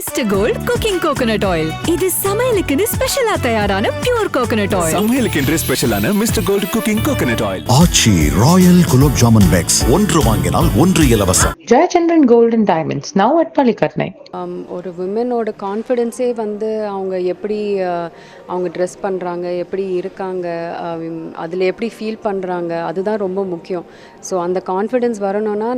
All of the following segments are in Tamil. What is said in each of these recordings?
Mister Gold cooking coconut oil. இது சமையலுக்குன்னு ஸ்பெஷலா தயாரான பியூர் கோகனட் ஆயில். சமையலுக்கென்று ஸ்பெஷலான Mister Gold cooking coconut oil. Aachi royal gulab jamun packs ஒன்று வாங்கினால் ஒன்று இலவசம். Jayachandran gold and diamonds now at Pallikaranai. ஒரு விமனோட கான்ஃபிடென்ஸே வந்து அவங்க எப்படி அவங்க ட்ரெஸ் பண்ணுறாங்க, எப்படி இருக்காங்க, அதில் எப்படி ஃபீல் பண்ணுறாங்க, அதுதான் ரொம்ப முக்கியம். ஸோ அந்த கான்ஃபிடென்ஸ் வரணும்னா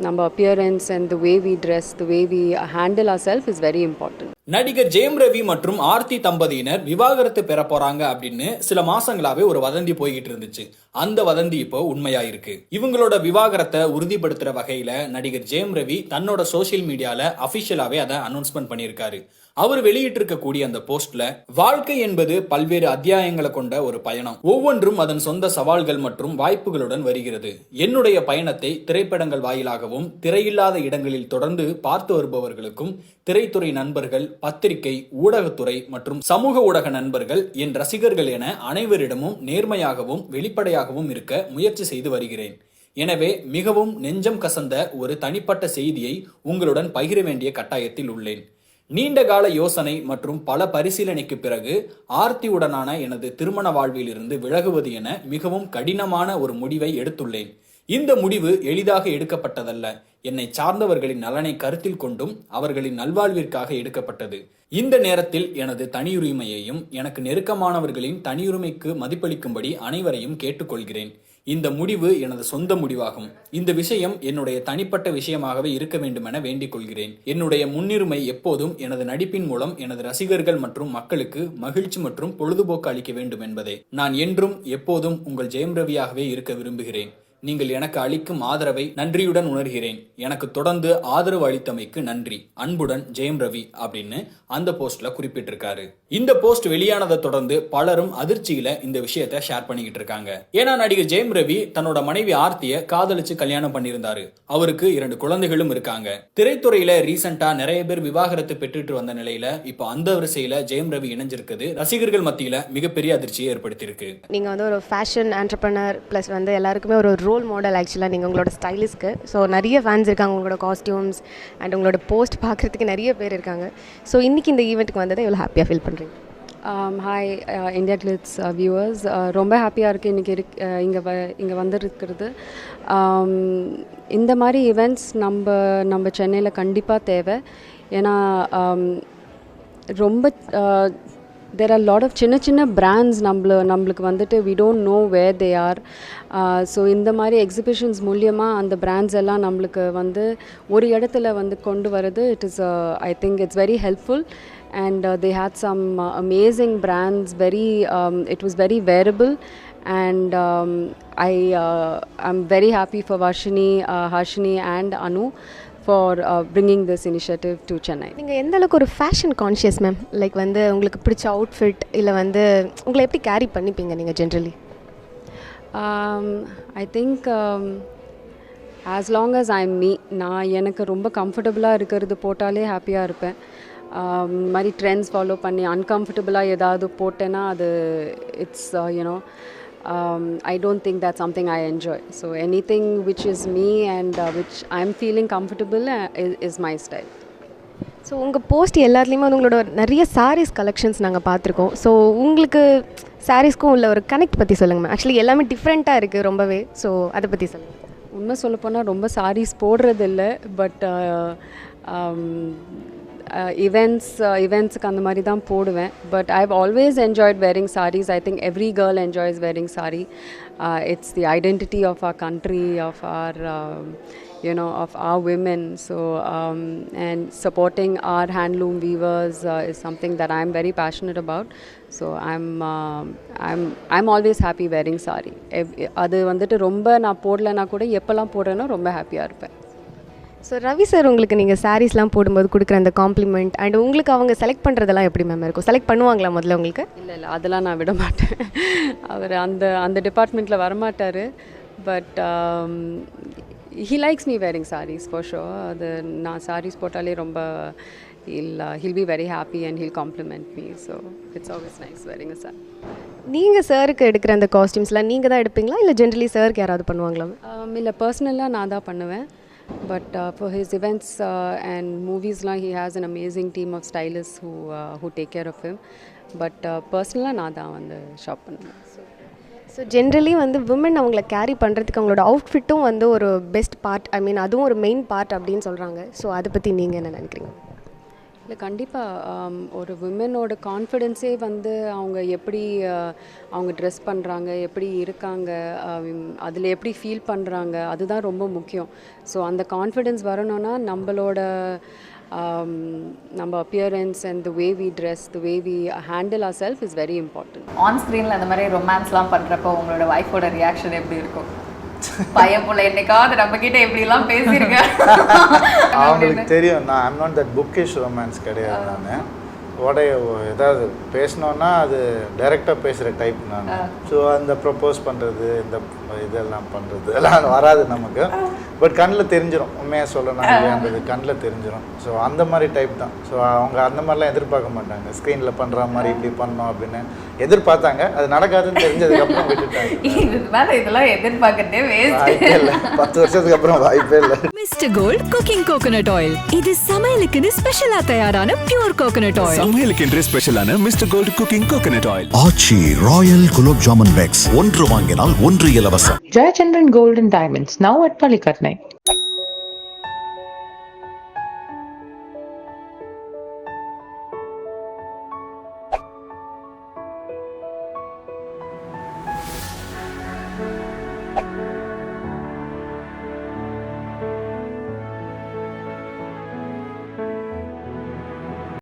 நம்ம appearance and the way we dress, the way we handle ourselves is very important. நடிகர் ஜெயம் ரவி மற்றும் ஆர்த்தி தம்பதியினர் விவாகரத்து பெற போறாங்க அப்படின்னு சில மாசங்களாவே ஒரு வதந்தி போய்கிட்டு இருந்துச்சு. அந்த வதந்தி இப்போ உண்மையாயிருக்கு. இவங்களோட விவாகரத்தை உறுதிப்படுத்துற வகையில நடிகர் ஜெயம் ரவி தன்னோட சோசியல் மீடியால அபிஷியலாவே அதை அனௌன்ஸ்மெண்ட் பண்ணியிருக்காரு. அவர் வெளியிட்டிருக்கக்கூடிய அந்த போஸ்ட்ல, வாழ்க்கை என்பது பல்வேறு அத்தியாயங்களை கொண்ட ஒரு பயணம். ஒவ்வொன்றும் அதன் சொந்த சவால்கள் மற்றும் வாய்ப்புகளுடன் வருகிறது. என்னுடைய பயணத்தை திரைப்படங்கள் வாயிலாகவும் திரையில்லாத இடங்களில் தொடர்ந்து பார்த்து வருபவர்களுக்கும் திரைத்துறை நண்பர்கள், பத்திரிகை, ஊடகத்துறை மற்றும் சமூக ஊடக நண்பர்கள், என் ரசிகர்கள் என அனைவரிடமும் நேர்மையாகவும் வெளிப்படையாகவும் இருக்க முயற்சி செய்து வருகிறேன். எனவே மிகவும் நெஞ்சம் கசந்த ஒரு தனிப்பட்ட செய்தியை உங்களுடன் பகிர வேண்டிய கட்டாயத்தில் உள்ளேன். நீண்ட கால யோசனை மற்றும் பல பரிசீலனைக்கு பிறகு ஆர்த்தியுடனான எனது திருமண வாழ்வில் இருந்து விலகுவது என மிகவும் கடினமான ஒரு முடிவை எடுத்துள்ளேன். இந்த முடிவு எளிதாக எடுக்கப்பட்டதல்ல. என்னை சார்ந்தவர்களின் நலனை கருத்தில் கொண்டும் அவர்களின் நல்வாழ்விற்காக எடுக்கப்பட்டது. இந்த நேரத்தில் எனது தனியுரிமையையும் எனக்கு நெருக்கமானவர்களின் தனியுரிமைக்கு மதிப்பளிக்கும்படி அனைவரையும் கேட்டுக்கொள்கிறேன். இந்த முடிவு எனது சொந்த முடிவாகும். இந்த விஷயம் என்னுடைய தனிப்பட்ட விஷயமாகவே இருக்க வேண்டும் என வேண்டிக் கொள்கிறேன். என்னுடைய முன்னுரிமை எப்போதும் எனது நடிப்பின் மூலம் எனது ரசிகர்கள் மற்றும் மக்களுக்கு மகிழ்ச்சி மற்றும் பொழுதுபோக்கு அளிக்க வேண்டும் என்பதே. நான் என்றும் எப்போதும் உங்கள் ஜெயம் ரவியாகவே இருக்க விரும்புகிறேன். நீங்கள் எனக்கு அளிக்கும் ஆதரவை நன்றியுடன் உணர்கிறேன். எனக்கு தொடர்ந்து ஆதரவு அளித்தமைக்கு நன்றி. அன்புடன் ஜெயம் ரவி அப்படின்னு அந்த போஸ்ட்ல குறிப்பிட்டிருக்காரு. இந்த போஸ்ட் வெளியானதை தொடர்ந்து பலரும் அதிர்ச்சியில இந்த விஷயத்தை ஷேர் பண்ணிக்கிட்டு இருக்காங்க. ஏன்னா நடிகர் ஜெயம் ரவி தன்னோட மனைவி ஆர்த்திய காதலிச்சு கல்யாணம் பண்ணியிருந்தாரு. அவருக்கு 2 குழந்தைகளும் இருக்காங்க. திரைத்துறையில ரீசெண்டா நிறைய பேர் விவாகரத்து பெற்றுட்டு வந்த நிலையில இப்போ அந்த வரிசையில ஜெயம் ரவி இணைஞ்சிருக்குது ரசிகர்கள் மத்தியில மிகப்பெரிய அதிர்ச்சியை ஏற்படுத்தியிருக்கு. நீங்க வந்து ஒரு ஃபேஷன் ஆண்டர்பிரனர் பிளஸ் வந்து எல்லாருக்குமே ஒரு ரோல் மாடல் ஆக்சுவலாக நீங்கள் உங்களோட ஸ்டைலிஸ்க்கு. ஸோ நிறைய ஃபேன்ஸ் இருக்காங்க உங்களோட காஸ்டியூம்ஸ் அண்ட் உங்களோட போஸ்ட் பார்க்குறதுக்கு நிறைய பேர் இருக்காங்க. ஸோ இன்றைக்கி இந்த ஈவெண்ட்டுக்கு வந்ததை எவ்வளோ ஹாப்பியாக ஃபீல் பண்ணுறீங்க? ஹாய் இந்தியா கிளிட்ஸ் வியூவர்ஸ், ரொம்ப ஹாப்பியாக இருக்குது இன்றைக்கி இங்கே வந்துருக்கிறது. இந்த மாதிரி ஈவெண்ட்ஸ் நம்ம சென்னையில் கண்டிப்பாக தேவை. ஏன்னா ரொம்ப there are a lot of சின்ன brands நம்மளுக்கு வந்துட்டு we don't know where they are. So இந்த மாதிரி எக்ஸிபிஷன்ஸ் மூலியமாக அந்த பிராண்ட்ஸ் எல்லாம் நம்மளுக்கு வந்து ஒரு இடத்துல வந்து கொண்டு வரது it is I think it's very helpful. And they had some amazing brands, it was very wearable. And I'm very happy for Harshini and Anu for bringing this initiative to Chennai. நீங்கள் எந்த அளவுக்கு ஒரு ஃபேஷன் கான்ஷியஸ் மேம்? லைக் வந்து உங்களுக்கு பிடிச்ச அவுட்ஃபிட் இல்லை வந்து உங்களை எப்படி கேரி பண்ணிப்பீங்க நீங்கள் generally? I think as long as I'm me, நான் எனக்கு ரொம்ப கம்ஃபர்டபுளாக இருக்கிறது போட்டாலே ஹாப்பியாக இருப்பேன். மாதிரி ட்ரெண்ட்ஸ் ஃபாலோ பண்ணி அன்கம்ஃபர்டபுளாக ஏதாவது போட்டேன்னா அது it's you know I don't think that's something I enjoy. So anything which is me and which I'm feeling comfortable is my style. So உங்கள் போஸ்ட் எல்லாத்துலேயுமே வந்து உங்களோட நிறைய சாரீஸ் கலெக்ஷன்ஸ் நாங்கள் பார்த்துருக்கோம். ஸோ உங்களுக்கு சாரீஸ்க்கும் உள்ள ஒரு கனெக்ட் பற்றி சொல்லுங்கள் மேம். ஆக்சுவலி எல்லாமே டிஃப்ரெண்ட்டாக இருக்குது ரொம்பவே. ஸோ அதை பற்றி சொல்லுங்கள். உண்மை சொல்லப்போனால் ரொம்ப சாரீஸ் போடுறதில்லை. பட் ஈவெண்ட்ஸுக்கு அந்த மாதிரி தான் போடுவேன். But I have always enjoyed wearing sarees. I think every girl enjoys wearing saree. It's the identity of our country, of our of our women. So and supporting our handloom weavers is something that I'm very passionate about. So I'm always happy wearing saree. அது வந்துட்டு ரொம்ப நான் போடலைன்னா கூட எப்போல்லாம் போடுறேனோ ரொம்ப ஹாப்பியாக இருப்பேன். ஸோ ரவி சார் உங்களுக்கு நீங்கள் சாரீஸ்லாம் போடும்போது கொடுக்குற அந்த காம்ப்ளிமெண்ட் அண்ட் உங்களுக்கு அவங்க செலக்ட் பண்ணுறதெல்லாம் எப்படி மேம் இருக்கும்? செலக்ட் பண்ணுவாங்களா முதல்ல உங்களுக்கு? இல்லை அதெல்லாம் நான் விட மாட்டேன். அவர் அந்த டிபார்ட்மெண்ட்டில் வரமாட்டார். But he likes me wearing sarees for sure. அது நான் sarees போட்டாலே ரொம்ப he'll be very happy and he'll compliment me. So it's always nice wearing a saree. நீங்கள் சாருக்கு எடுக்கிற அந்த காஸ்டியூம்ஸ்லாம் நீங்கள் தான் எடுப்பீங்களா இல்லை ஜென்ரலி சாருக்கு யாராவது பண்ணுவாங்களா? இல்லை பர்சனலாக நான் தான் பண்ணுவேன். But for his events and movies, he has an amazing team of stylists who take care of him. But personally, நான் தான் வந்து ஷாப் பண்ணுவேன். ஸோ ஜென்ரலி வந்து விமன் அவங்கள கேரி பண்ணுறதுக்கு அவங்களோட அவுட்ஃபிட்டும் வந்து ஒரு பெஸ்ட் பார்ட், ஐ மீன் அதுவும் ஒரு மெயின் பார்ட் அப்படின்னு சொல்கிறாங்க. ஸோ அதை பற்றி நீங்கள் என்ன நினைக்கிறீங்க? இல்லை கண்டிப்பாக ஒரு விமனோட கான்ஃபிடென்ஸே வந்து அவங்க எப்படி அவங்க ட்ரெஸ் பண்ணுறாங்க, எப்படி இருக்காங்க, அதில் எப்படி ஃபீல் பண்ணுறாங்க, அதுதான் ரொம்ப முக்கியம். ஸோ அந்த கான்ஃபிடென்ஸ் வரணும்னா நம்ம appearance and the way we dress, the way we handle ourselves is very important. On ஸ்க்ரீனில் அந்த மாதிரி ரொமான்ஸ்லாம் பண்ணுறப்போ உங்களோட ஒய்ஃபோட ரியாக்ஷன் எப்படி இருக்கும்? பையன் போல என்னைக்காவது நம்மக்கிட்ட எப்படிலாம் பேசியிருக்கேன். அவங்களுக்கு தெரியும் நான் I'm not that bookish romance கிடையாது. நான் ஏதாவது பேசினோன்னா அது டைரெக்டாக பேசுகிற டைப் நான். ஸோ அந்த ப்ரப்போஸ் பண்ணுறது, இந்த இதெல்லாம் பண்ணுறது எல்லாம் வராது நமக்கு. பட் கண்ணில் தெரிஞ்சிடும், உண்மையாக சொல்லணும் இல்லையான்றது கண்ணில் தெரிஞ்சிடும். ஸோ அந்த மாதிரி டைப் தான். ஸோ அவங்க அந்த மாதிரிலாம் எதிர்பார்க்க மாட்டாங்க. ஸ்க்ரீனில் பண்ணுற மாதிரி இப்படி பண்ணோம் அப்படின்னு எதிர்பார்த்தாங்க, அது நடக்காதுன்னு தெரிஞ்சதுக்கப்புறம் விட்டுட்டாங்க. இதெல்லாம் எதிர்பார்க்கட்டே வாய்ப்பே இல்லை. 10 வருஷத்துக்கு அப்புறம் வாய்ப்பே இல்லை. Mister Gold cooking coconut oil. இது சமையலுக்குன்னு ஸ்பெஷலா தயாரான பியூர் கோகனட் ஆயில். சமையலுக்கென்றே ஸ்பெஷலான Mister Gold cooking coconut oil. Aachi royal gulab jamun packs ஒன்று வாங்கினால் ஒன்று இலவசம். Jayachandran Gold and Diamonds, now at Palikatnai.